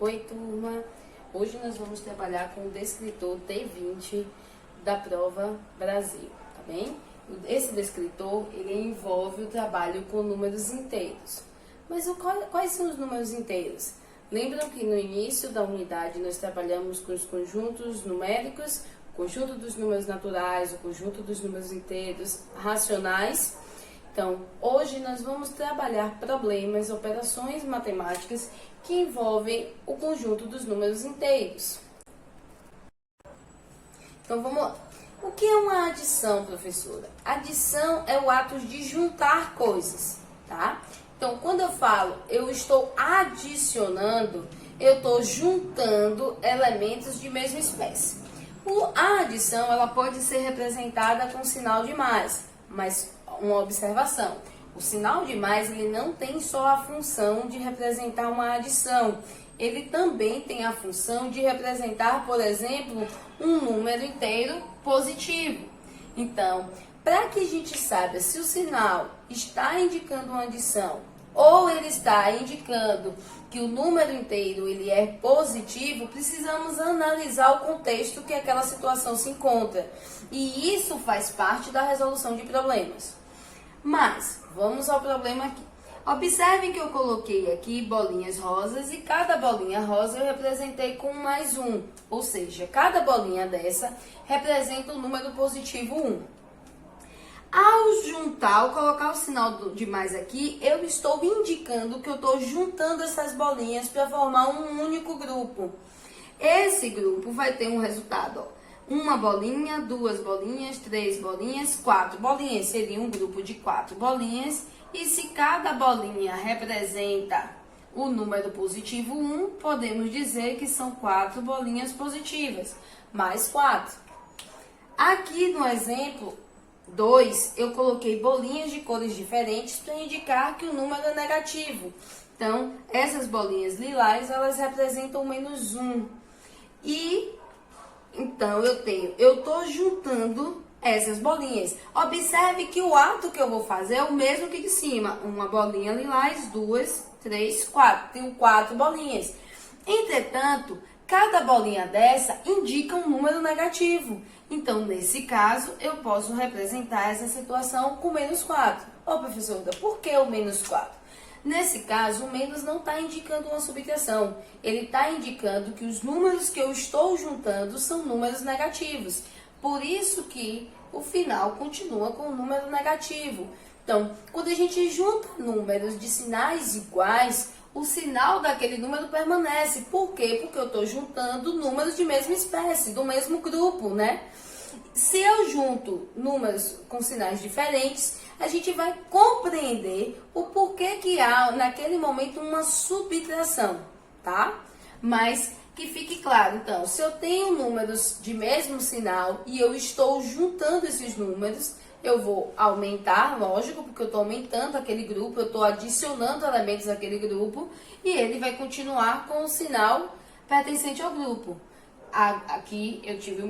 Oi, turma! Hoje nós vamos trabalhar com o descritor T20 da prova Brasil, tá bem? Esse descritor, ele envolve o trabalho com números inteiros. Mas quais são os números inteiros? Lembram que no início da unidade nós trabalhamos com os conjuntos numéricos, o conjunto dos números naturais, o conjunto dos números inteiros, racionais? Então, hoje nós vamos trabalhar problemas, operações matemáticas que envolvem o conjunto dos números inteiros. Então, vamos lá. O que é uma adição, professora? Adição é o ato de juntar coisas, tá? Então, quando eu falo eu estou adicionando, eu estou juntando elementos de mesma espécie. A adição, ela pode ser representada com sinal de mais, mas uma observação. O sinal de mais, ele não tem só a função de representar uma adição. Ele também tem a função de representar, por exemplo, um número inteiro positivo. Então, para que a gente saiba se o sinal está indicando uma adição ou ele está indicando que o número inteiro ele é positivo, precisamos analisar o contexto que aquela situação se encontra. E isso faz parte da resolução de problemas. Mas, vamos ao problema aqui. Observem que eu coloquei aqui bolinhas rosas e cada bolinha rosa eu representei com mais um. Ou seja, cada bolinha dessa representa o número positivo 1. Ao juntar, ao colocar o sinal de mais aqui, eu estou indicando que eu estou juntando essas bolinhas para formar um único grupo. Esse grupo vai ter um resultado, ó. Uma bolinha, duas bolinhas, três bolinhas, quatro bolinhas. Seria um grupo de 4 bolinhas. E se cada bolinha representa o número positivo 1, podemos dizer que são 4 bolinhas positivas, mais 4. Aqui no exemplo 2, eu coloquei bolinhas de cores diferentes para indicar que o número é negativo. Então, essas bolinhas lilás, elas representam menos 1. Então, eu estou juntando essas bolinhas. Observe que o ato que eu vou fazer é o mesmo que de cima. Uma bolinha lilás, 2, 3, 4. Tenho 4 bolinhas. Entretanto, cada bolinha dessa indica um número negativo. Então, nesse caso, eu posso representar essa situação com menos 4. Ô, professora, por que o menos 4? Nesse caso, o menos não está indicando uma subtração. Ele está indicando que os números que eu estou juntando são números negativos. Por isso que o final continua com um número negativo. Então, quando a gente junta números de sinais iguais, o sinal daquele número permanece. Por quê? Porque eu estou juntando números de mesma espécie, do mesmo grupo, né? Se eu junto números com sinais diferentes, a gente vai compreender o porquê que há naquele momento uma subtração, tá? Mas que fique claro, então, se eu tenho números de mesmo sinal e eu estou juntando esses números, eu vou aumentar, lógico, porque eu estou aumentando aquele grupo, eu estou adicionando elementos daquele grupo e ele vai continuar com o sinal pertencente ao grupo. Aqui eu tive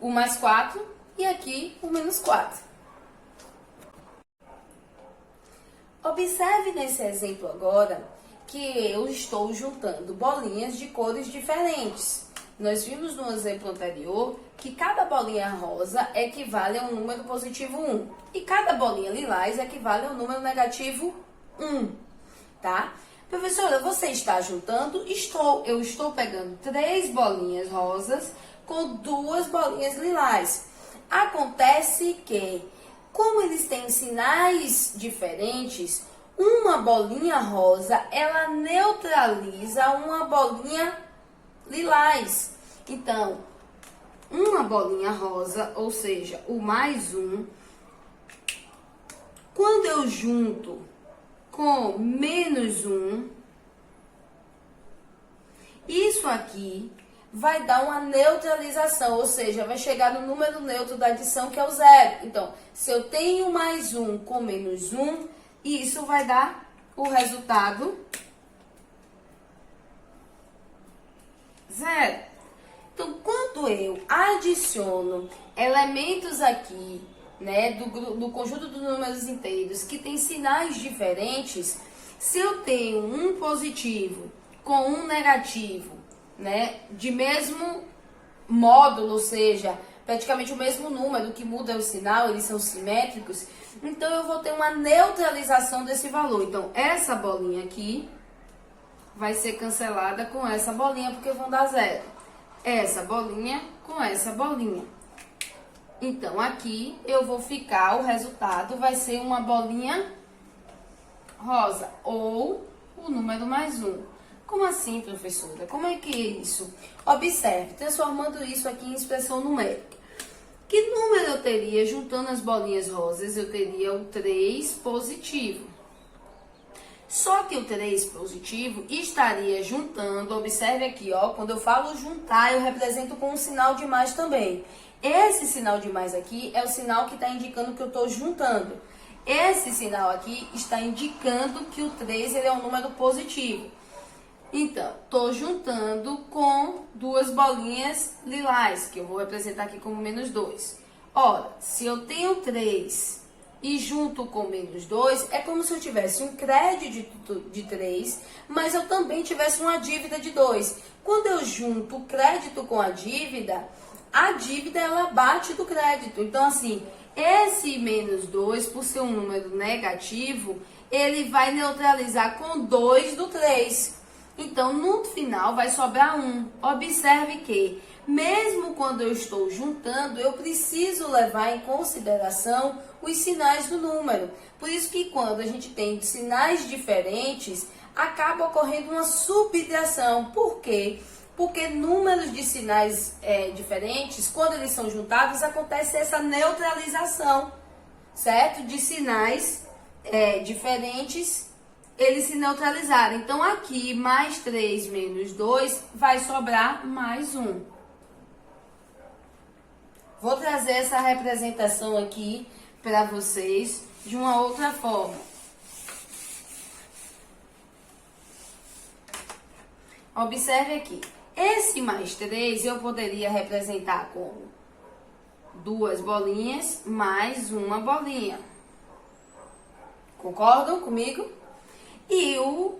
o mais 4 e aqui o menos 4. Observe nesse exemplo agora que eu estou juntando bolinhas de cores diferentes. Nós vimos no exemplo anterior que cada bolinha rosa equivale a um número positivo 1 e cada bolinha lilás equivale a um número negativo 1, tá? Professora, você está juntando? Estou. Eu estou pegando 3 bolinhas rosas com 2 bolinhas lilás. Acontece que, como eles têm sinais diferentes, uma bolinha rosa, ela neutraliza uma bolinha lilás. Então, uma bolinha rosa, ou seja, o mais 1, quando eu junto com menos 1, isso aqui vai dar uma neutralização, ou seja, vai chegar no número neutro da adição, que é o 0. Então, se eu tenho mais 1 com menos 1, isso vai dar o resultado 0. Então, quando eu adiciono elementos aqui, né, do conjunto dos números inteiros que tem sinais diferentes, se eu tenho um positivo com um negativo, né, de mesmo módulo, ou seja, praticamente o mesmo número, que muda o sinal, eles são simétricos, então eu vou ter uma neutralização desse valor. Então, essa bolinha aqui vai ser cancelada com essa bolinha, porque vão dar zero. Essa bolinha com essa bolinha. Então, aqui eu vou ficar, o resultado vai ser uma bolinha rosa, ou o número mais 1. Como assim, professora? Como é que é isso? Observe, transformando isso aqui em expressão numérica. Que número eu teria juntando as bolinhas rosas? Eu teria o 3 positivo. Só que o 3 positivo estaria juntando, observe aqui, ó, quando eu falo juntar, eu represento com um sinal de mais também. Esse sinal de mais aqui é o sinal que está indicando que eu estou juntando. Esse sinal aqui está indicando que o 3 ele é um número positivo. Então, estou juntando com duas bolinhas lilás, que eu vou representar aqui como menos 2. Ora, se eu tenho 3 e junto com menos 2, é como se eu tivesse um crédito de 3, mas eu também tivesse uma dívida de 2. Quando eu junto o crédito com a dívida ela bate do crédito. Então, assim, esse menos 2, por ser um número negativo, ele vai neutralizar com 2 do 3. Então, no final, vai sobrar 1. Observe que, mesmo quando eu estou juntando, eu preciso levar em consideração os sinais do número. Por isso que quando a gente tem sinais diferentes, acaba ocorrendo uma subtração. Por quê? Porque números de sinais diferentes, quando eles são juntados, acontece essa neutralização, certo? De sinais diferentes, eles se neutralizarem. Então, aqui, mais 3 menos 2, vai sobrar mais 1. Vou trazer essa representação aqui para vocês de uma outra forma. Observe aqui. Esse mais 3 eu poderia representar como duas bolinhas mais uma bolinha. Concordam comigo? E o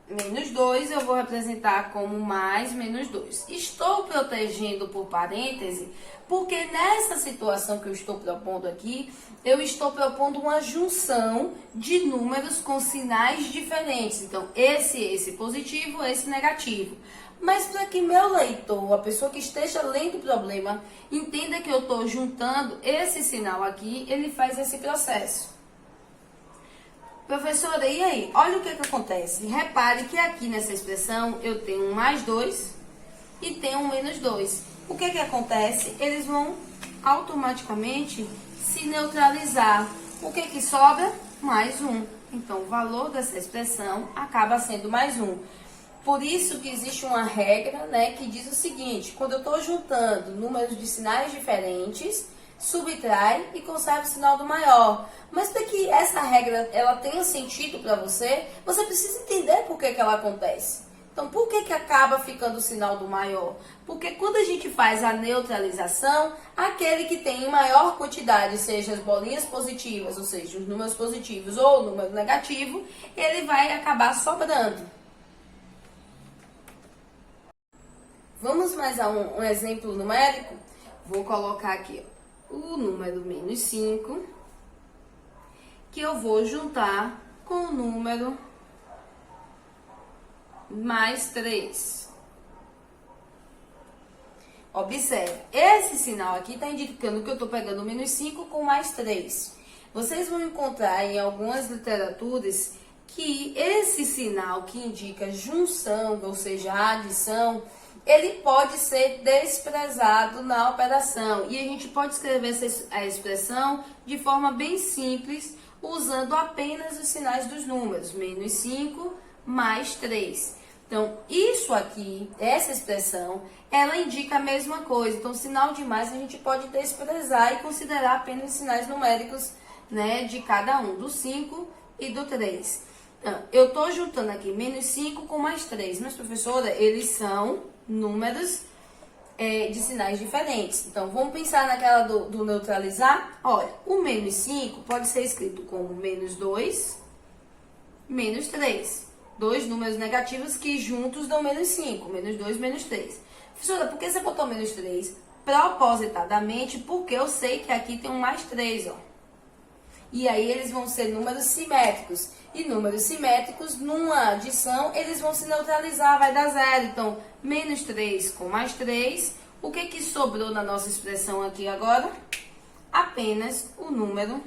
menos 2 eu vou representar como mais menos 2. Estou protegendo por parêntese, porque nessa situação que eu estou propondo aqui, eu estou propondo uma junção de números com sinais diferentes. Então, esse positivo, esse negativo. Mas para que meu leitor, a pessoa que esteja lendo o problema, entenda que eu estou juntando esse sinal aqui, ele faz esse processo. Professora, e aí? Olha o que acontece. Repare que aqui nessa expressão eu tenho um mais 2 e tenho um menos 2. O que acontece? Eles vão automaticamente se neutralizar. O que sobra? Mais 1. Então, o valor dessa expressão acaba sendo mais 1. Por isso que existe uma regra, né, que diz o seguinte: quando eu estou juntando números de sinais diferentes, subtrai e conserva o sinal do maior. Mas para que essa regra ela tenha sentido para você, você precisa entender por que ela acontece. Então, por que acaba ficando o sinal do maior? Porque quando a gente faz a neutralização, aquele que tem maior quantidade, seja as bolinhas positivas, ou seja, os números positivos ou o número negativo, ele vai acabar sobrando. Vamos mais a um exemplo numérico? Vou colocar aqui o número menos 5, que eu vou juntar com o número mais 3. Observe, esse sinal aqui está indicando que eu estou pegando o menos 5 com mais 3. Vocês vão encontrar em algumas literaturas que esse sinal que indica junção, ou seja, adição, ele pode ser desprezado na operação. E a gente pode escrever a expressão de forma bem simples, usando apenas os sinais dos números, menos 5 mais 3. Então, isso aqui, essa expressão, ela indica a mesma coisa. Então, sinal de mais a gente pode desprezar e considerar apenas os sinais numéricos, né, de cada um, do 5 e do 3. Então, eu estou juntando aqui menos 5 com mais 3. Mas, professora, eles são números de sinais diferentes. Então, vamos pensar naquela do neutralizar. Olha, o menos 5 pode ser escrito como menos 2, menos 3. dois números negativos que juntos dão menos 5. Menos 2, menos 3. Professora, por que você botou menos 3? Propositadamente, porque eu sei que aqui tem um mais 3, ó. E aí eles vão ser números simétricos. E números simétricos, numa adição, eles vão se neutralizar, vai dar zero. Então, menos 3 com mais 3. O que que sobrou na nossa expressão aqui agora? Apenas o número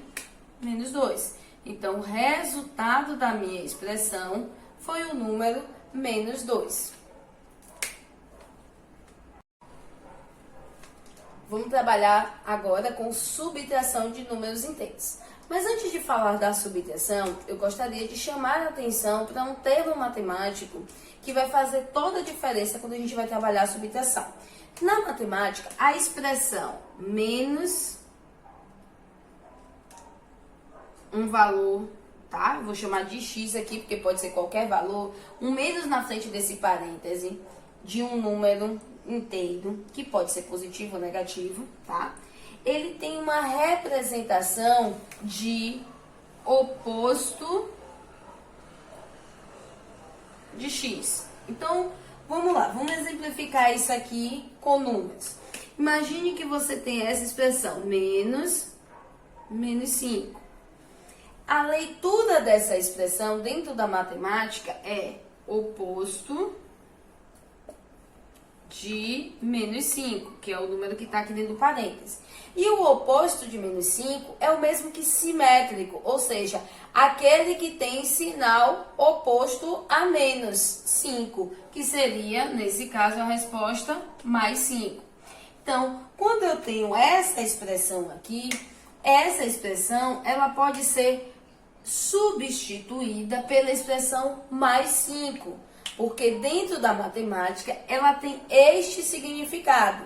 menos 2. Então, o resultado da minha expressão foi o número menos 2. Vamos trabalhar agora com subtração de números inteiros. Mas antes de falar da subtração, eu gostaria de chamar a atenção para um termo matemático que vai fazer toda a diferença quando a gente vai trabalhar a subtração. Na matemática, a expressão menos um valor, tá? Eu vou chamar de x aqui, porque pode ser qualquer valor. Um menos na frente desse parêntese de um número inteiro, que pode ser positivo ou negativo, tá? Ele tem uma representação de oposto de x. Então, vamos lá, vamos exemplificar isso aqui com números. Imagine que você tem essa expressão, menos 5. A leitura dessa expressão dentro da matemática é oposto de menos 5, que é o número que está aqui dentro do parênteses. E o oposto de menos 5 é o mesmo que simétrico, ou seja, aquele que tem sinal oposto a menos 5, que seria, nesse caso, a resposta mais 5. Então, quando eu tenho essa expressão aqui, essa expressão ela pode ser substituída pela expressão mais 5. Porque dentro da matemática, ela tem este significado.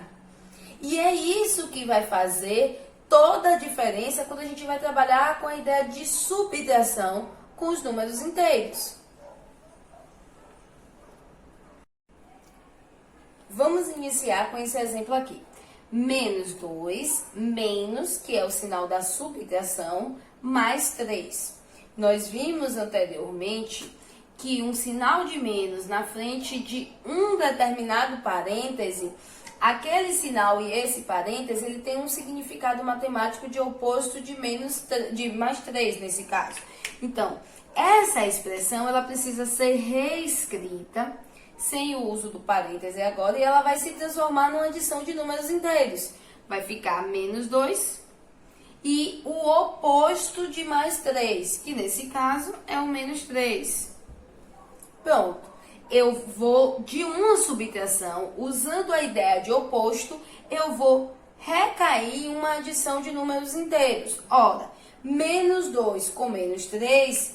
E é isso que vai fazer toda a diferença quando a gente vai trabalhar com a ideia de subtração com os números inteiros. Vamos iniciar com esse exemplo aqui. Menos 2, menos, que é o sinal da subtração, mais 3. Nós vimos anteriormente que um sinal de menos na frente de um determinado parêntese, aquele sinal e esse parêntese, ele tem um significado matemático de oposto de mais 3 nesse caso. Então, essa expressão ela precisa ser reescrita sem o uso do parêntese agora e ela vai se transformar numa adição de números inteiros. Vai ficar menos 2 e o oposto de mais 3, que nesse caso é o menos 3. Pronto, eu vou de uma subtração, usando a ideia de oposto, eu vou recair em uma adição de números inteiros. Ora, menos 2 com menos 3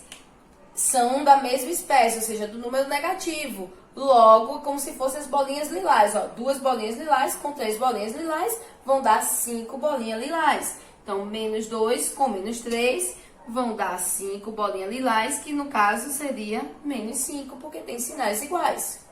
são da mesma espécie, ou seja, do número negativo. Logo, como se fossem as bolinhas lilás. Ó, 2 bolinhas lilás com 3 bolinhas lilás vão dar 5 bolinhas lilás. Então, menos 2 com menos 3 vão dar 5 bolinhas lilás, que no caso seria menos 5, porque tem sinais iguais.